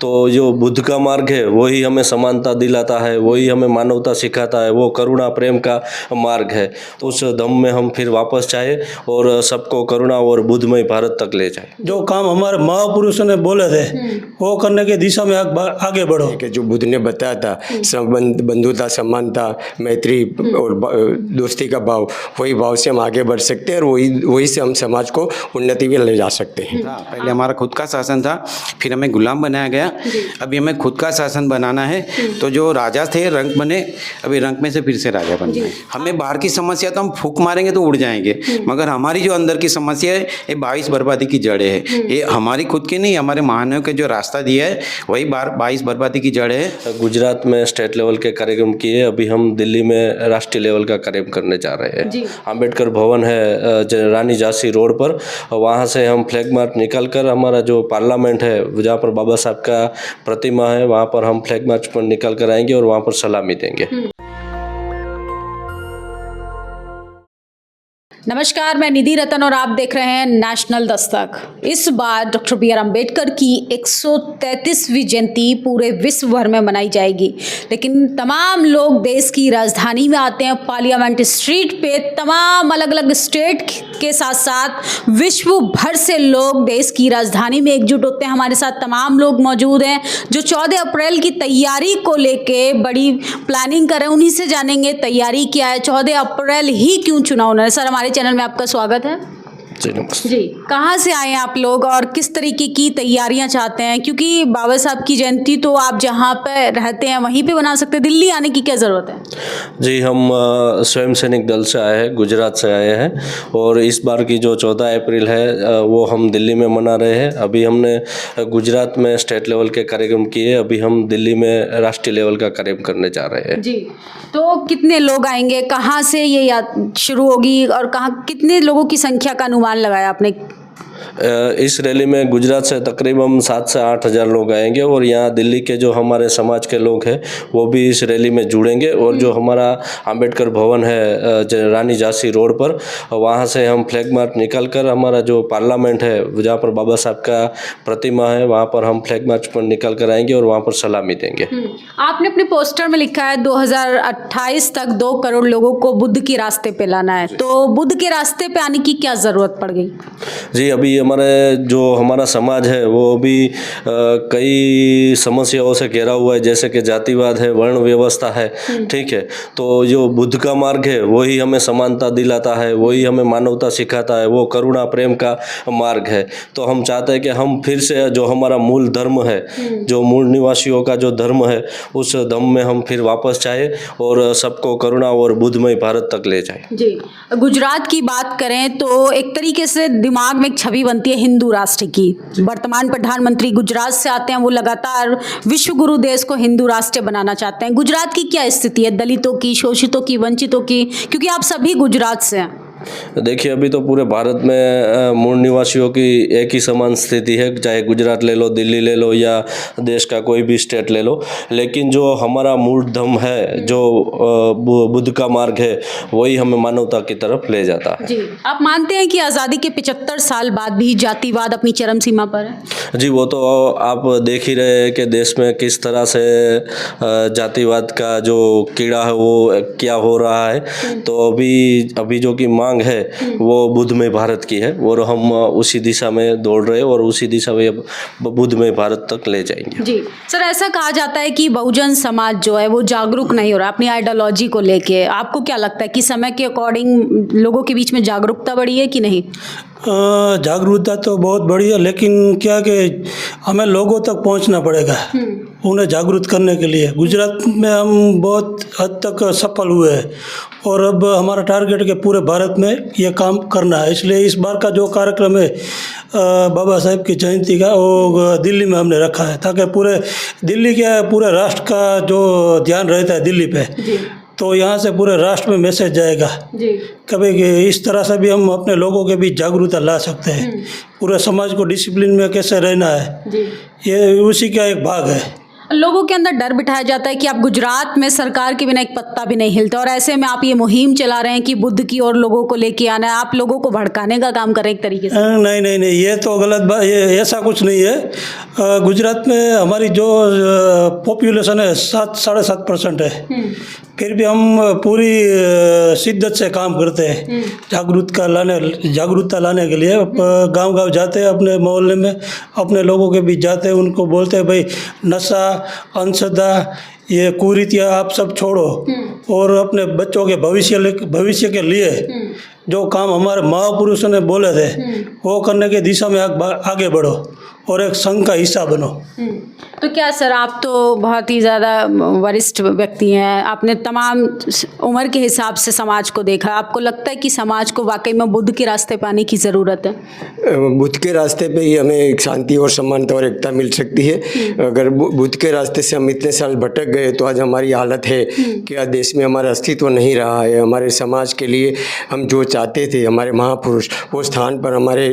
तो जो बुद्ध का मार्ग है वही हमें समानता दिलाता है, वही हमें मानवता सिखाता है, वो करुणा प्रेम का मार्ग है। तो उस धम्म में हम फिर वापस जाए और सबको करुणा और बुद्धमय भारत तक ले जाए। जो काम हमारे महापुरुषों ने बोले थे वो करने की दिशा में आगे बढ़ो। कि जो बुद्ध ने बताया था संबंध, बंधुता, समानता, मैत्री और दोस्ती का भाव, वही भाव से हम आगे बढ़ सकते हैं और वही से हम समाज को उन्नति में ले जा सकते हैं। पहले हमारा खुद का शासन था, फिर हमें गुलाम बनाया गया, अभी हमें खुद का शासन बनाना है। तो जो राजा थे रंक बने, अभी रंक में से फिर से राजा बनना है। हमें बाहर की समस्या तो हम फूंक मारेंगे तो उड़ जाएंगे, मगर हमारी जो अंदर की समस्या है ये 22 बर्बादी की जड़ है। ये हमारी खुद की नहीं, हमारे महानों के जो रास्ता दिया है वही 22 बर्बादी की जड़ है। गुजरात में स्टेट लेवल के कार्यक्रम किए, अभी हम दिल्ली में राष्ट्रीय लेवल का कार्यक्रम करने जा रहे हैं। अंबेडकर भवन है रानी झांसी रोड पर, वहाँ से हम फ्लैग मार्च निकाल कर हमारा जो पार्लियामेंट है जहाँ पर बाबा साहब का प्रतिमा है वहाँ पर हम फ्लैग मार्च पर निकाल कर आएंगे और वहाँ पर सलामी देंगे। नमस्कार, मैं निधि रतन और आप देख रहे हैं नेशनल दस्तक। इस बार डॉक्टर बी आर अम्बेडकर की 133वीं जयंती पूरे विश्व भर में मनाई जाएगी, लेकिन तमाम लोग देश की राजधानी में आते हैं, पार्लियामेंट स्ट्रीट पे तमाम अलग अलग स्टेट के साथ साथ विश्व भर से लोग देश की राजधानी में एकजुट होते हैं। हमारे साथ तमाम लोग मौजूद हैं जो 14 अप्रैल की तैयारी को लेके बड़ी प्लानिंग कर रहे हैं, उन्हीं से जानेंगे तैयारी क्या है, 14 अप्रैल ही क्यों चुना उन्होंने। सर, हमारे चैनल में आपका स्वागत है। जी नमस्ते। जी, कहाँ से आए हैं आप लोग और किस तरीके की तैयारियां चाहते हैं? क्योंकि बाबा साहब की जयंती तो आप जहाँ पे रहते हैं वहीं पे बना सकते हैं, दिल्ली आने की क्या ज़रूरत है? जी, हम स्वयं सैनिक दल से आए हैं, गुजरात से आए हैं और इस बार की जो 14 अप्रैल है वो हम दिल्ली में मना रहे हैं। अभी हमने गुजरात में स्टेट लेवल के कार्यक्रम किए, अभी हम दिल्ली में राष्ट्रीय लेवल का कार्यक्रम करने जा रहे हैं। जी, तो कितने लोग आएंगे, कहाँ से ये यात्रा शुरू होगी और कहाँ कितने लोगों की संख्या का अनुमान लगाया आपने? इस रैली में गुजरात से तकरीबन 7 से 8 हज़ार लोग आएंगे और यहाँ दिल्ली के जो हमारे समाज के लोग हैं वो भी इस रैली में जुड़ेंगे और जो हमारा अंबेडकर भवन है रानी झांसी रोड पर, वहाँ से हम फ्लैग मार्च निकाल कर हमारा जो पार्लियामेंट है जहाँ पर बाबा साहब का प्रतिमा है वहाँ पर हम फ्लैग मार्च पर निकाल कर आएंगे और वहाँ पर सलामी देंगे। आपने अपने पोस्टर में लिखा है 2028 तक 2 करोड़ लोगों को बुद्ध के रास्ते पे लाना है, तो बुद्ध के रास्ते पे आने की क्या ज़रूरत पड़ गई? जी, अभी हमारा समाज है वो भी कई समस्याओं से घिरा हुआ है, जैसे कि जातिवाद है, वर्ण व्यवस्था है, ठीक है। तो जो बुद्ध का मार्ग है वही हमें समानता दिलाता है, वही हमें मानवता सिखाता है, वो करुणा प्रेम का मार्ग है। तो हम चाहते हैं कि हम फिर से जो हमारा मूल धर्म है, जो मूल निवासियों का जो धर्म है, उस धम्म में हम फिर वापस जाए और सबको करुणा और बुद्धमय भारत तक ले जाए। जी, गुजरात की बात करें तो एक तरीके से दिमाग में एक छवि बनती है हिंदू राष्ट्र की। वर्तमान प्रधानमंत्री गुजरात से आते हैं, वो लगातार विश्व गुरु देश को हिंदू राष्ट्र बनाना चाहते हैं। गुजरात की क्या स्थिति है, दलितों की, शोषितों की, वंचितों की, क्योंकि आप सभी गुजरात से हैं? देखिए, अभी तो पूरे भारत में मूल निवासियों की एक ही समान स्थिति है, चाहे गुजरात ले लो, दिल्ली ले लो या देश का कोई भी स्टेट ले लो, लेकिन जो हमारा मूल धर्म है, जो बुद्ध का मार्ग है, वही हमें मानवता की तरफ ले जाता है। जी, आप मानते हैं कि आज़ादी के 75 साल बाद भी जातिवाद अपनी चरम सीमा पर है? जी, वो तो आप देख ही रहे हैं कि देश में किस तरह से जातिवाद का जो कीड़ा है वो क्या हो रहा है। तो अभी जो कि मांग है वो बुद्धमय भारत की है और हम उसी दिशा में दौड़ रहे हैं और उसी दिशा में बुद्धमय भारत तक ले जाएंगे। जी सर, ऐसा कहा जाता है कि बहुजन समाज जो है वो जागरूक नहीं हो रहा अपनी आइडियोलॉजी को लेके। आपको क्या लगता है कि समय के अकॉर्डिंग लोगों के बीच में जागरूकता बढ़ी है कि नहीं? जागरूकता तो बहुत बड़ी है, लेकिन क्या कि हमें लोगों तक पहुंचना पड़ेगा उन्हें जागरूक करने के लिए। गुजरात में हम बहुत हद तक सफल हुए हैं और अब हमारा टारगेट के पूरे भारत में ये काम करना है। इसलिए इस बार का जो कार्यक्रम है बाबा साहेब की जयंती का, वो दिल्ली में हमने रखा है ताकि पूरे दिल्ली के पूरे राष्ट्र का जो ध्यान रहता है दिल्ली पे, तो यहाँ से पूरे राष्ट्र में मैसेज जाएगा कभी कि इस तरह से भी हम अपने लोगों के बीच जागरूकता ला सकते हैं। पूरे समाज को डिसिप्लिन में कैसे रहना है, ये उसी का एक भाग है। लोगों के अंदर डर बिठाया जाता है कि आप गुजरात में सरकार के बिना एक पत्ता भी नहीं हिलता, और ऐसे में आप ये मुहिम चला रहे हैं कि बुद्ध की ओर लोगों को लेके आना है, आप लोगों को भड़काने का काम कर रहे हैं एक तरीके से। नहीं नहीं नहीं, ये तो गलत बात, ये ऐसा कुछ नहीं है। गुजरात में हमारी जो पॉपुलेशन है 7-7.5% है, फिर भी हम पूरी शिद्दत से काम करते हैं जागरूकता लाने के लिए। गांव-गांव जाते हैं, अपने मोहल्ले में अपने लोगों के बीच जाते हैं, उनको बोलते हैं भाई नशा, अंधश्रद्धा, ये कुरीतियाँ आप सब छोड़ो और अपने बच्चों के भविष्य के लिए जो काम हमारे महापुरुषों ने बोले थे वो करने की दिशा में आगे बढ़ो और एक संघ का हिस्सा बनो। तो क्या सर, आप तो बहुत ही ज़्यादा वरिष्ठ व्यक्ति हैं, आपने तमाम उम्र के हिसाब से समाज को देखा, आपको लगता है कि समाज को वाकई में बुद्ध के रास्ते पे आने की ज़रूरत है? बुद्ध के रास्ते पे ही हमें एक शांति और समानता और एकता मिल सकती है। अगर बुद्ध के रास्ते से हम इतने साल भटक गए तो आज हमारी हालत है कि आज देश में हमारा अस्तित्व नहीं रहा है। हमारे समाज के लिए हम जो चाहते थे, हमारे महापुरुष वो स्थान पर हमारे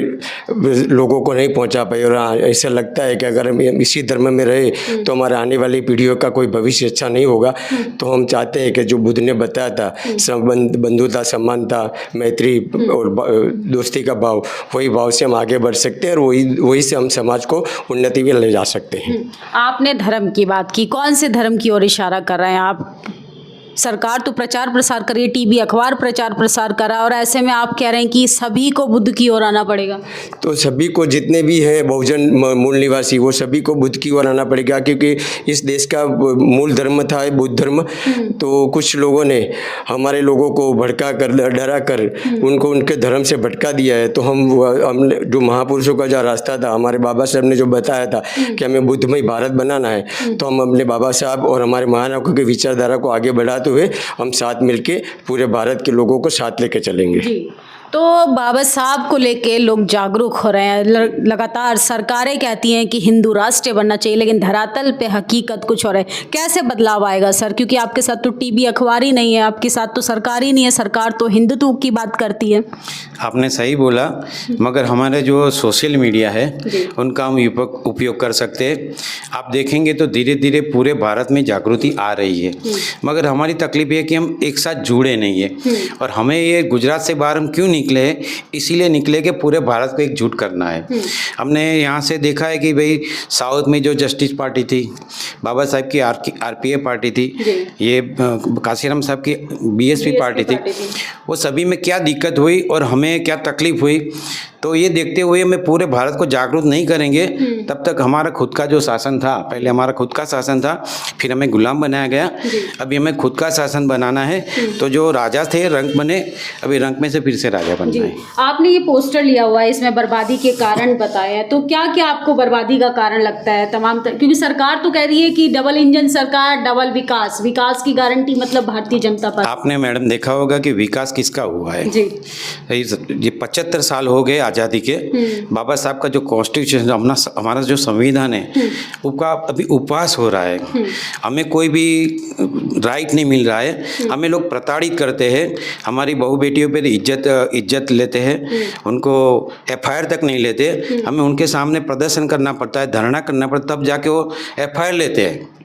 लोगों को नहीं पहुंचा पाए, और ऐसा लगता है कि अगर हम इसी धर्म में रहे तो हमारे आने वाली पीढ़ियों का कोई भविष्य अच्छा नहीं होगा। तो हम चाहते हैं कि जो बुद्ध ने बताया था, बंधुता, समानता, मैत्री और दोस्ती का भाव, वही भाव से हम आगे बढ़ सकते हैं और वही से हम समाज को उन्नति में ले जा सकते हैं। आपने धर्म की बात की, कौन से धर्म की ओर इशारा कर रहे हैं आप? सरकार तो प्रचार प्रसार कर रही है, टीवी अखबार प्रचार प्रसार कर रहा है, और ऐसे में आप कह रहे हैं कि सभी को बुद्ध की ओर आना पड़ेगा। तो सभी को, जितने भी हैं बहुजन मूल निवासी, वो सभी को बुद्ध की ओर आना पड़ेगा, क्योंकि इस देश का मूल धर्म था बुद्ध धर्म। तो कुछ लोगों ने हमारे लोगों को भड़का कर, डरा कर उनको उनके धर्म से भटका दिया है। तो हम जो महापुरुषों का जो रास्ता था, हमारे बाबा साहब ने जो बताया था कि हमें बुद्धमय भारत बनाना है, तो हम अपने बाबा साहब और हमारे महानायकों की विचारधारा को आगे बढ़ाते हुए हम साथ मिलके पूरे भारत के लोगों को साथ लेके चलेंगे। तो बाबा साहब को लेके लोग जागरूक हो रहे हैं, लगातार सरकारें कहती हैं कि हिंदू राष्ट्र बनना चाहिए, लेकिन धरातल पे हकीकत कुछ और है। कैसे बदलाव आएगा सर? क्योंकि आपके साथ तो टीवी अखबार ही नहीं है, आपके साथ तो सरकार ही नहीं है, सरकार तो हिंदुत्व की बात करती है। आपने सही बोला, मगर हमारे जो सोशल मीडिया है उनका हम उपयोग कर सकते हैं। आप देखेंगे तो धीरे धीरे पूरे भारत में जागृति आ रही है, मगर हमारी तकलीफ ये है कि हम एक साथ जुड़े नहीं है। और हमें ये गुजरात से बाहर हम क्यों निकले हैं? इसीलिए निकले कि पूरे भारत को एकजुट करना है। हमने यहाँ से देखा है कि भाई साउथ में जो जस्टिस पार्टी थी, बाबा साहब की आरपीए पार्टी थी, ये काशीराम साहब की बीएसपी पार्टी थी, वो सभी में क्या दिक्कत हुई और हमें क्या तकलीफ हुई। तो ये देखते हुए हमें पूरे भारत को जागरूक नहीं करेंगे तब तक हमारा खुद का जो शासन था, पहले हमारा खुद का शासन था, फिर हमें गुलाम बनाया गया, अभी हमें खुद का शासन बनाना है। तो जो राजा थे रंक बने, अभी रंक में से फिर से राजा बनना है। आपने ये पोस्टर लिया हुआ है, इसमें बर्बादी के कारण बताए हैं, तो क्या क्या आपको बर्बादी का कारण लगता है? क्योंकि सरकार तो कह रही है कि डबल इंजन सरकार, डबल विकास, विकास की गारंटी मतलब भारतीय जनता पार्टी। आपने मैडम देखा होगा कि विकास किसका हुआ है जी। ये 75 साल हो गए आज़ादी के। बाबा साहब का जो कॉन्स्टिट्यूशन, हमारा जो संविधान है, उसका अभी उपवास हो रहा है। हमें कोई भी राइट नहीं मिल रहा है, हमें लोग प्रताड़ित करते हैं, हमारी बहू बेटियों पर इज्जत लेते हैं, उनको एफआईआर तक नहीं लेते। हमें उनके सामने प्रदर्शन करना पड़ता है, धरना करना पड़ता है, तब जाके वो एफआईआर लेते हैं।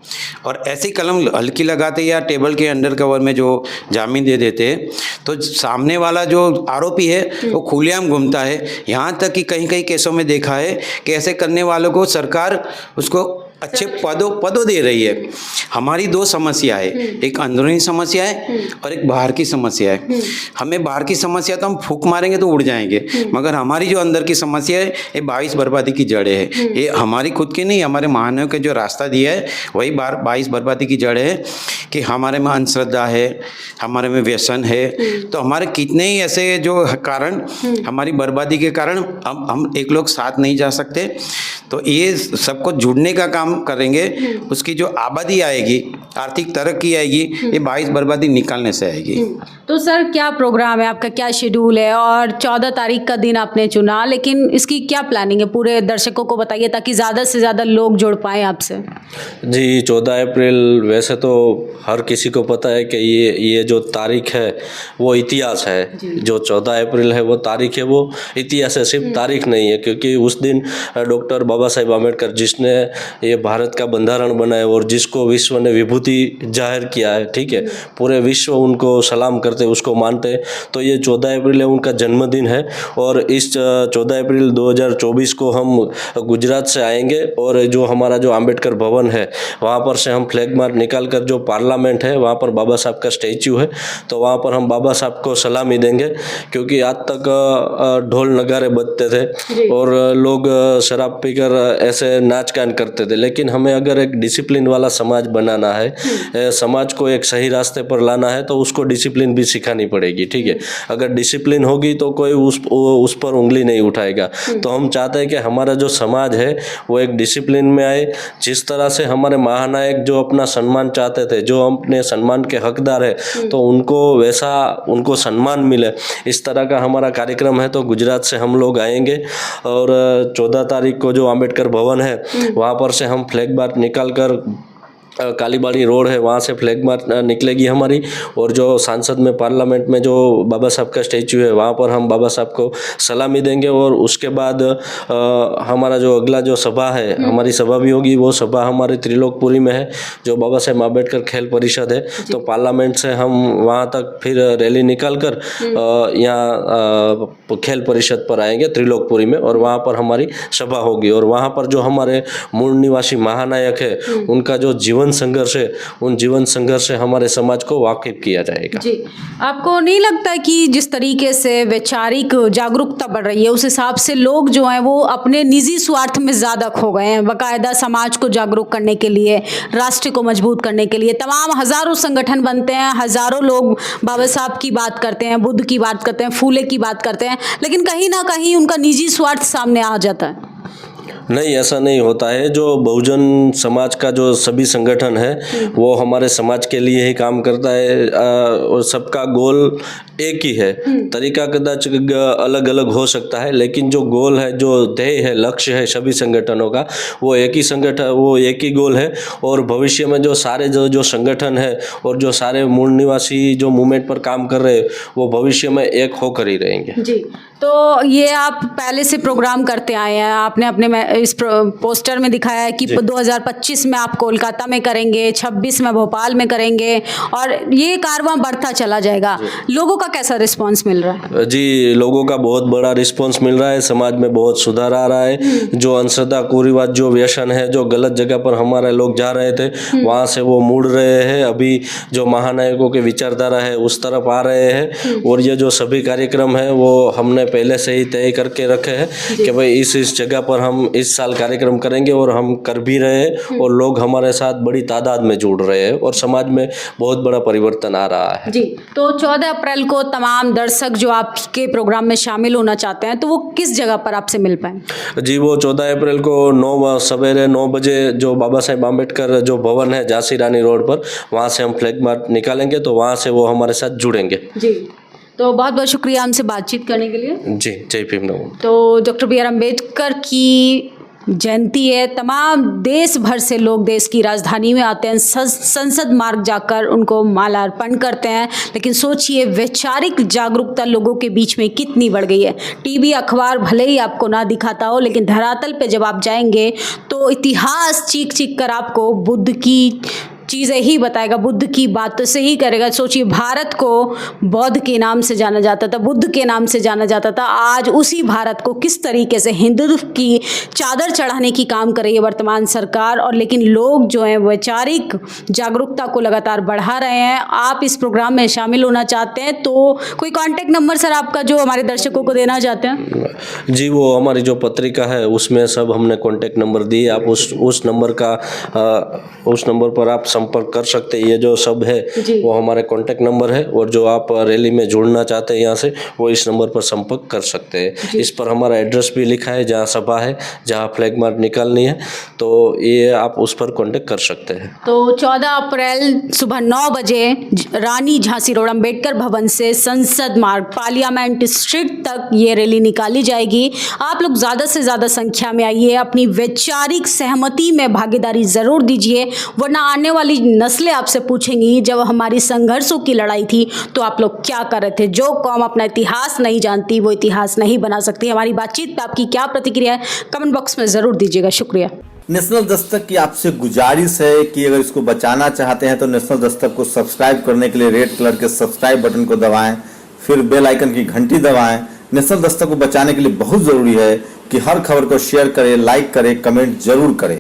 और ऐसी कलम हल्की लगाते या टेबल के अंडर कवर में जो जामीन दे देते हैं, तो सामने वाला जो आरोपी है वो खुलेआम घूमता है। यहाँ तक कि कहीं कहीं केसों में देखा है कि ऐसे करने वालों को सरकार उसको अच्छे पदों दे रही है। हमारी दो समस्या है, एक अंदरूनी समस्या है और एक बाहर की समस्या है। हमें बाहर की समस्या तो हम फूंक मारेंगे तो उड़ जाएंगे, मगर हमारी जो अंदर की समस्या है ये 22 बर्बादी की जड़ें है। ये हमारी खुद की नहीं, हमारे महानों के जो रास्ता दिया है वही 22 बर्बादी की जड़ें है कि हमारे में अंधश्रद्धा है, हमारे में व्यसन है। तो हमारे कितने ही ऐसे जो कारण हमारी बर्बादी के कारण हम एक लोग साथ नहीं जा सकते। तो ये सबको जुड़ने का काम करेंगे, उसकी जो आबादी आएगी, आर्थिक तरक्की आएगी, ये 22 बर्बादी निकालने से आएगी। तो सर क्या प्रोग्राम है आपका, क्या शेड्यूल है? और 14 तारीख का दिन आपने चुना, लेकिन इसकी क्या प्लानिंग है? पूरे दर्शकों को बताइए ताकि ज़्यादा से ज़्यादा लोग जुड़ पाएँ आपसे। जी, 14 अप्रैल वैसे तो हर किसी को पता है कि ये जो तारीख है वो इतिहास है। जो 14 अप्रैल है वो तारीख है, वो इतिहास है, सिर्फ तारीख नहीं है। क्योंकि उस दिन डॉक्टर बाबा साहेब आम्बेडकर जिसने ये भारत का बंधारण बना है और जिसको विश्व ने विभूति जाहिर किया है, ठीक है, पूरे विश्व उनको सलाम करते, उसको मानते। तो ये 14 अप्रैल है उनका जन्मदिन है और इस 14 अप्रैल 2024 को हम गुजरात से आएंगे और जो हमारा जो आम्बेडकर भवन है वहाँ पर से हम फ्लैग मार्च निकाल कर जो पार्लियामेंट है वहाँ पर बाबा साहब का स्टैच्यू है तो वहाँ पर हम बाबा साहब को सलामी देंगे, क्योंकि आज तक ढोल नगारे बजते थे और लोग शराब पीकर ऐसे नाच गान करते थे। लेकिन हमें अगर एक डिसिप्लिन वाला समाज बनाना है, समाज को एक सही रास्ते पर लाना है तो उसको डिसिप्लिन भी सिखानी पड़ेगी, ठीक है। अगर डिसिप्लिन होगी तो कोई उस पर उंगली नहीं उठाएगा। तो हम चाहते हैं कि हमारा जो समाज है वो एक डिसिप्लिन में आए। जिस तरह से हमारे महानायक जो अपना सम्मान चाहते थे, जो अपने सम्मान के हकदार है, तो उनको वैसा उनको सम्मान मिले, इस तरह का हमारा कार्यक्रम है। तो गुजरात से हम लोग आएंगे और 14 तारीख को जो आम्बेडकर भवन है वहाँ पर से हम फ्लैग मार्च निकाल कर कालीबाड़ी रोड है वहाँ से फ्लैग मार्च निकलेगी हमारी, और जो सांसद में पार्लियामेंट में जो बाबा साहब का स्टैच्यू है वहाँ पर हम बाबा साहब को सलामी देंगे। और उसके बाद हमारा जो अगला जो सभा है, हमारी सभा भी होगी, वो सभा हमारी त्रिलोकपुरी में है जो बाबा साहेब आम्बेडकर खेल परिषद है। तो पार्लियामेंट से हम वहाँ तक फिर रैली निकाल कर यहाँ खेल परिषद पर आएंगे त्रिलोकपुरी में, और वहाँ पर हमारी सभा होगी। और वहाँ पर जो हमारे मूल निवासी महानायक है उनका जो जीवन संघर्ष है, उन जीवन संघर्ष से हमारे समाज को वाकिफ किया जाएगा। जी, आपको नहीं लगता कि जिस तरीके से वैचारिक जागरूकता बढ़ रही है उस हिसाब से लोग जो हैं वो अपने निजी स्वार्थ में ज़्यादा खो गए हैं? बाकायदा समाज को जागरूक करने के लिए, राष्ट्र को मजबूत करने के लिए तमाम हज़ारों संगठन बनते हैं, हज़ारों लोग बाबा साहब की बात करते हैं, बुद्ध की बात करते हैं, फूले की बात करते हैं, लेकिन कहीं ना कहीं उनका निजी स्वार्थ सामने आ जाता है। नहीं, ऐसा नहीं होता है। जो बहुजन समाज का जो सभी संगठन है वो हमारे समाज के लिए ही काम करता है और सबका गोल एक ही है। तरीका कदाच अलग अलग हो सकता है, लेकिन जो गोल है, जो ध्येय है, लक्ष्य है सभी संगठनों का, वो एक ही संगठन, वो एक ही गोल है। और भविष्य में जो सारे जो संगठन है और जो सारे मूल निवासी जो मूवमेंट पर काम कर रहे हैं वो भविष्य में एक होकर ही रहेंगे। जी, तो ये आप पहले से प्रोग्राम करते आए हैं, आपने अपने इस पोस्टर में दिखाया है कि 2025 में आप कोलकाता में करेंगे, 26 में भोपाल में करेंगे, और ये कारवां बढ़ता चला जाएगा। लोगों का कैसा रिस्पांस मिल रहा है? जी, लोगों का बहुत बड़ा रिस्पांस मिल रहा है, समाज में बहुत सुधार आ रहा है। जो अंधश्रद्धा, कुरीवाद, जो व्यसन है, जो गलत जगह पर हमारे लोग जा रहे थे वहाँ से वो मुड़ रहे हैं। अभी जो महानायकों के विचारधारा है उस तरफ आ रहे हैं। और ये जो सभी कार्यक्रम है वो हमने पहले से ही तय करके रखे हैं कि भाई इस जगह पर हम इस साल कार्यक्रम करेंगे, और हम कर भी रहे हैं और लोग हमारे साथ बड़ी तादाद में जुड़ रहे हैं और समाज में बहुत बड़ा परिवर्तन आ रहा है। जी, तो 14 अप्रैल को तमाम दर्शक जो आपके प्रोग्राम में शामिल होना चाहते हैं तो वो किस जगह पर आपसे मिल पाएं? जी, वो 14 अप्रैल को सवेरे 9 बजे जो बाबा साहेब आम्बेडकर जो भवन है झांसी रानी रोड पर, वहाँ से हम फ्लैग मार्च निकालेंगे, तो वहाँ से वो हमारे साथ जुड़ेंगे। जी, तो बहुत बहुत शुक्रिया हमसे बातचीत करने के लिए। जी, जय भीम नमो। तो डॉक्टर बी आर अम्बेडकर की जयंती है, तमाम देश भर से लोग देश की राजधानी में आते हैं, संसद मार्ग जाकर उनको माल्यार्पण करते हैं। लेकिन सोचिए वैचारिक जागरूकता लोगों के बीच में कितनी बढ़ गई है। टीवी अखबार भले ही आपको ना दिखाता हो, लेकिन धरातल पे जब आप जाएंगे तो इतिहास चीख चीख कर आपको बुद्ध की चीज़ें ही बताएगा, बुद्ध की बातों से ही करेगा। सोचिए भारत को बौद्ध के नाम से जाना जाता था, बुद्ध के नाम से जाना जाता था, आज उसी भारत को किस तरीके से हिंदुत्व की चादर चढ़ाने की काम कर रही है वर्तमान सरकार। और लेकिन लोग जो हैं वैचारिक जागरूकता को लगातार बढ़ा रहे हैं। आप इस प्रोग्राम में शामिल होना चाहते हैं तो कोई कॉन्टैक्ट नंबर सर आपका जो हमारे दर्शकों को देना चाहते हैं? जी, वो हमारी जो पत्रिका है उसमें सब हमने कॉन्टैक्ट नंबर दिए। आप उस नंबर पर आप संपर्क कर सकते हैं। ये जो सब है वो हमारे कॉन्टैक्ट नंबर है, और जो आप रैली में जुड़ना चाहते हैं यहाँ से, वो इस नंबर पर संपर्क कर सकते हैं। इस पर हमारा एड्रेस भी लिखा है, जहाँ सभा है, जहाँ फ्लैग मार्च निकालनी है, तो ये आप उस पर कॉन्टैक्ट कर सकते हैं। तो 14 अप्रैल सुबह 9 बजे रानी झांसी रोड अम्बेडकर भवन से संसद मार्ग पार्लियामेंट स्ट्रीट तक ये रैली निकाली जाएगी। आप लोग ज़्यादा से ज़्यादा संख्या में आइए, अपनी वैचारिक सहमति में भागीदारी ज़रूर दीजिए, वरना आने वाली नस्लें आपसे पूछेंगी जब हमारी संघर्षों की लड़ाई थी तो आप लोग क्या कर रहे थे। जो कौम अपना इतिहास नहीं जानती वो इतिहास नहीं बना सकती। हमारी बातचीत पे आपकी क्या प्रतिक्रिया है कमेंट बॉक्स में ज़रूर दीजिएगा। शुक्रिया। नेशनल दस्तक की आपसे गुजारिश है कि अगर इसको बचाना चाहते हैं तो नेशनल दस्तक को सब्सक्राइब करने के लिए रेड कलर के सब्सक्राइब बटन को दबाएं, फिर बेल आइकन की घंटी दबाएं। नेशनल दस्तक को बचाने के लिए बहुत ज़रूरी है कि हर खबर को शेयर करें, लाइक करें, कमेंट जरूर करें।